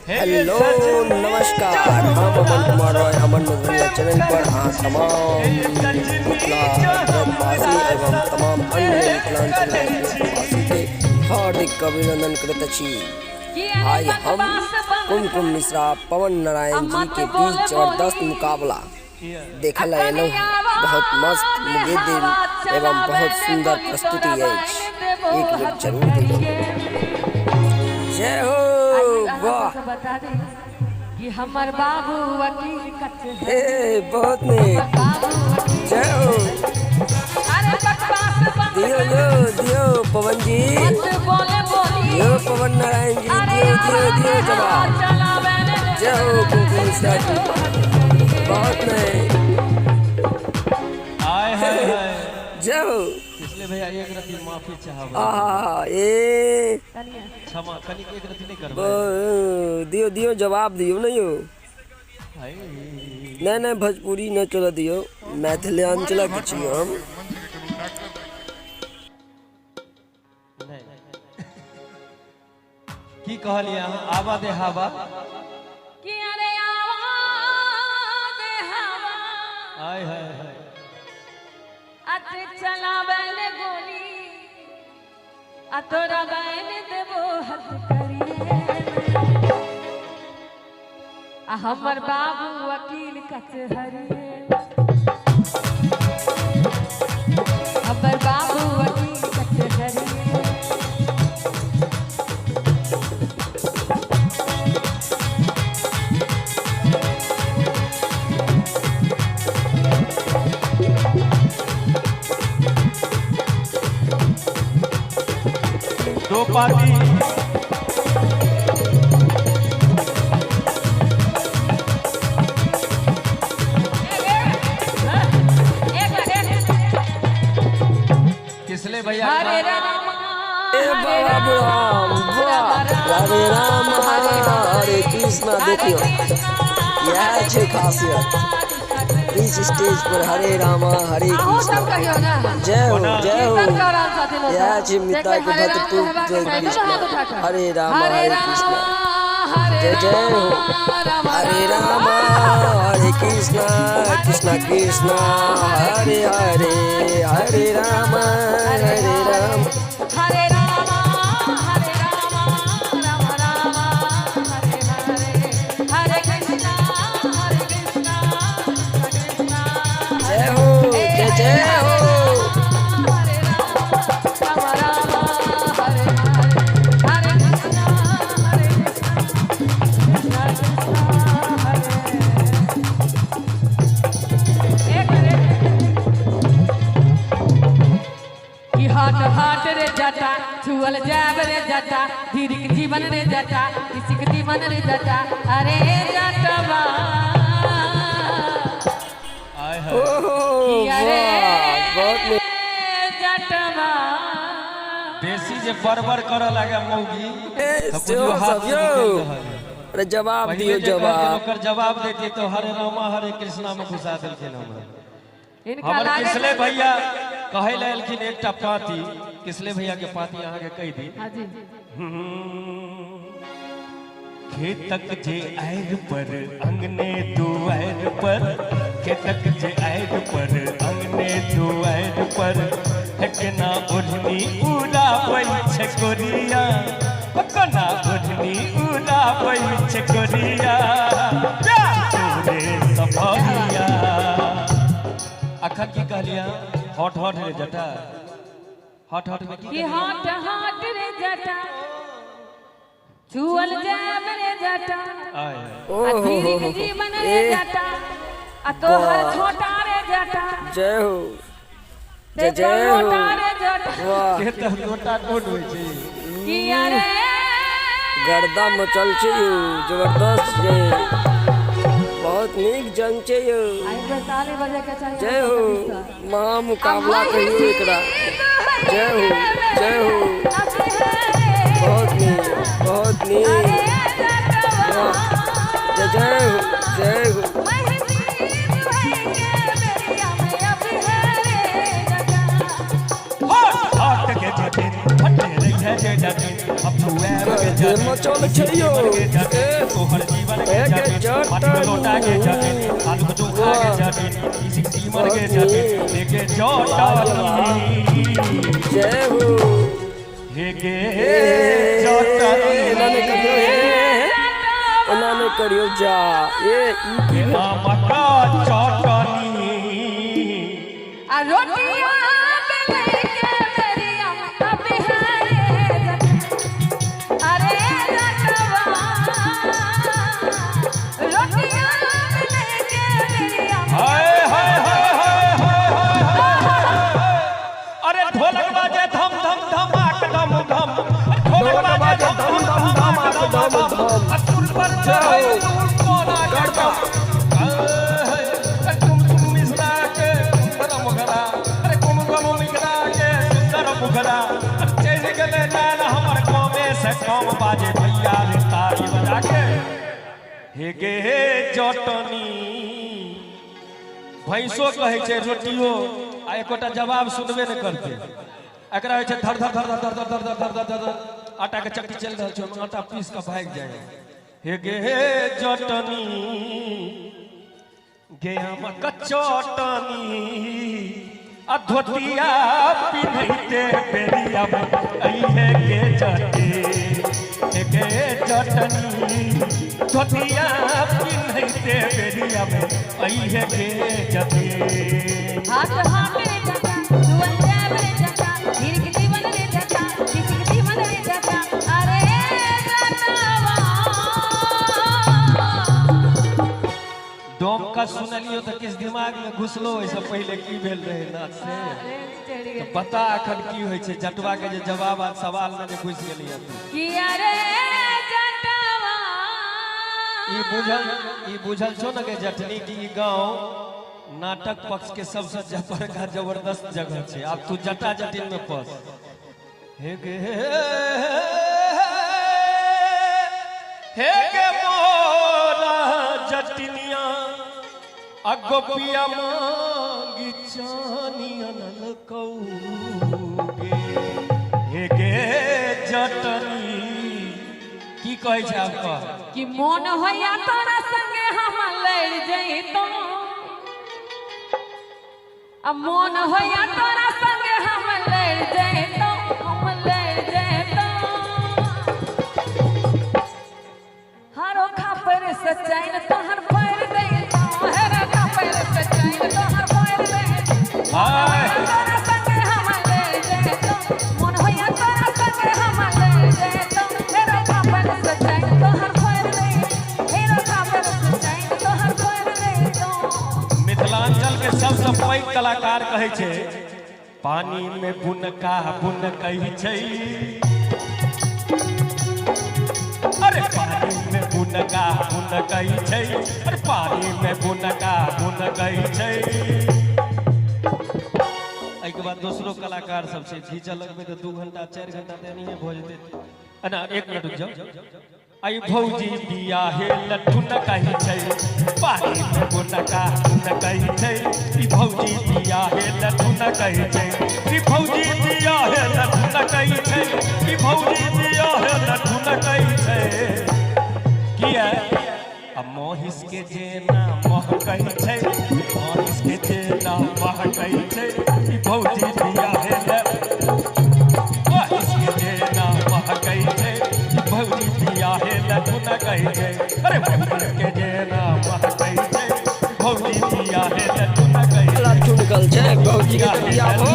Hello नमस्कार, हम अमन कुमार रॉय अमन Madhuria channel पर तमाम मिथिला भारतवासी एवं तमाम अन्य मिथिलांचल के हार्दिक अभिनंदन करत अछि। आई हम कुमकुम मिश्रा पवन नारायण जी के बीच जबरदस्त मुकाबला देखल अयलहुँ। बहुत मस्त मुगेदिन एवं बहुत सुंदर प्रस्तुति है। एक मिनट जरूर देखिए। जय हो। वाह, कि हमर बाबू वकील कचहरी। बहुत नेक। जय हो। दियो पवन जी, दियो पवन नारायण जी, दियो जवाब। जय हो कुमकुम मिश्रा जी, बहुत नेक। जय हो। इसलिए भैया एक रति माफी चाहब। क्षमा कनिक एक रति नहीं करब। दियो जवाब दियो ना यो। नहीं भोजपुरी न चल दियो, मैथिलांचल के छी हम। की कहलिए अहाँ? आवा दे हवा कि अरे आवा दे हवा। हाय हाय हाय। अते चलावेल गोली आ तोरा बैन देबो हद करिए। आ हमर बाबू वकील कचहरी। हमर बाबू वकील कचहरी। दो पार्टी किसले भैया? हरे राम हरे राम हरे कृष्णा। देखियो यह छे खासियत इस स्टेज पर। हरे राम हरे कृष्णा। जय हो जय हो। यह छे मिता के भक्तपुर कृष्ण। हरे राम हरे कृष्णा। जय जय हो। हरे राम हरे कृष्णा कृष्णा कृष्णा हरे हरे। हरे राम हरे राम। हरे राम हरे राम राम राम हरे हरे। हरे कृष्णा कृष्णा कृष्णा। जय हो जय जय हो। हरे राम राम हरे हरे। हरे कृष्णा कृष्णा कृष्णा हरे। कि हाट रे जटा छुअल जाब रे जटा धीरिक जीवन रे जटा किसिक जीवन रे जटा। अरे जटवा अरे जटवा बेसी जे बरबर करऽ लागे मौगी अरे जवाब दियो जवाब। ओकर जवाब देती तो हरे राम हरे कृष्णा में घुसा देलखिन हमरा। इनका हमर लागे किसले भैया कहे लालखिन एकटा पाती। किसले भैया के पाती अहाँ के कह दी। हां जी। खेतक जे आएर पर अंगने दुआर पर। खेतक जे आएर पर अंगने दुआर पर। हकना ओढ़नी उड़ा छै कोरिया। हकना ओढ़नी उड़ा छै कोरिया। तोरे सफरिया। अखन की कहलिया? हॉट हॉट रे जटा। हॉट हॉट में कि हाट रे जटा छुअल जाब रे जटा धीरिक जीवन रे जटा आ तोहर छोटा रे जटा। जय हो जय जय हो। रे जटा वाह, के त लोटा कोन होय छै? कि अरे गर्दा मचल छै यौ, जबरदस्त छै। बहुत नीक जंग छै यौ। ताली बजे के चाहिए। जय हो। महा मुकाबला कहियो एकरा। जय हो जय हो। बहुत नीक बहुत नीक। जय जय हो जय हो। हट के जटिन हट रे जटिन अब तू ये मचल छैयो तोहर जीवन के जटे मत लोटा के जटे आलू चोखा के जटे किसी जीवन के जटे लेके जटनी जय हो हेगे जटनी उन्होंने करियो जा ये मका चटनी आ रोटियां बेले के मेरी अम्मा बिहारे अरे जटवा रोटियां बेले के मेरी अम्मा हाय हाय हाय हाय हाय अरे ढोलक बाजे धम धम धमाक धम धम ढोलक बाजे धम धम धमाक धम धम असुर पर चढ़े तू कोना करता तुम मिश्रा के सुंदर मुखरा अरे कुम मिश्रा के सुंदर मुखरा चल गले नान हमर गांव में से कम बाजे भैया रे ताली बजा के हे गे जटनी भैंसो कहे छे रोटियो आ एकोटा जवाब सुनबे न करते एकरा होइ छे धर धर धर धर धर धर धर धर धर धर आटा के चक्की चल रहल छे आटा पीस के भाग जाए हे गे जटनी गे हम कचटनी आ धोतिया पिन्हैते बेरिया में अइहे गे जटे हे गे जटनी धोतिया पिन्हैते बेरिया में अइहे गे जटे हाथ हाथ रे जटा सुवन जाब रे जटा धीर के जीवन रे जटा किसी के जीवन रे जटा अरे जटावा डोम का सुनलियो तो किस दिमाग में घुसलो ऐसे पहले की भेल रहे नाच से तो पता अखन की होय छे जटवा के जे जवाब आ सवाल में जे घुस गेलिए कि अरे जटावा ई बुझल छो न के जटनी की गांव नाटक पक्ष के सबसे बड़का जबरदस्त जगह छे अब तू जटा जटिन में फंस हे गे मोरा जटिनिया अगोपिया मांगी चानिया नलकौगे हे गे जटनी की कहे छे आपका कि मन होया तोरा संगे हम लड़ जइतो अब मन होया तोरा संगे हम लड़ जइतो हरो खापर सच्चाई न तोहर पैर देतो हरो खापर सच्चाई न तोहर पैर देतो हाय तोरा संगे हम लड़ जइतो मन होया तोरा संगे हम लड़ जइतो हरो खापर सच्चाई न तोहर पैर देतो हरो खापर सच्चाई न तोहर पैर देतो मिथिलांचल के सबसे पैघ कलाकार कहे छे पानी में बुनका बुन कही छे अरे पानी में बुनका बुन कही छे अरे पानी में बुनका बुन कही छे एहि के बाद दूसरो कलाकार सब छे खींच लगबे तो 2 घंटा 4 घंटा देनी है भोज देते ना 1 मिनट रुक जाओ आई भौजी बिया हे लट्ठू न कही छे पानी में बुनका बुन कही छे ई भौजी बिया हे लट्ठू न कही छे ई भौजी बिया हे लट्ठू न कही छे ई भौजी बिया हे लट्ठू न कही छे किया अब मोहिस के जेना मोह कही छे मोहिस के जेना मोह कही छे ई भौजी बिया हे मोहिस के जेना मोह कही छे ई भौजी बिया हे लट्ठू न कही छे अरे मोहिस के जेना मोह कही छे भौजी बिया हे लट्ठू न कही छे लट्ठू निकल छे भौजी के बिया हो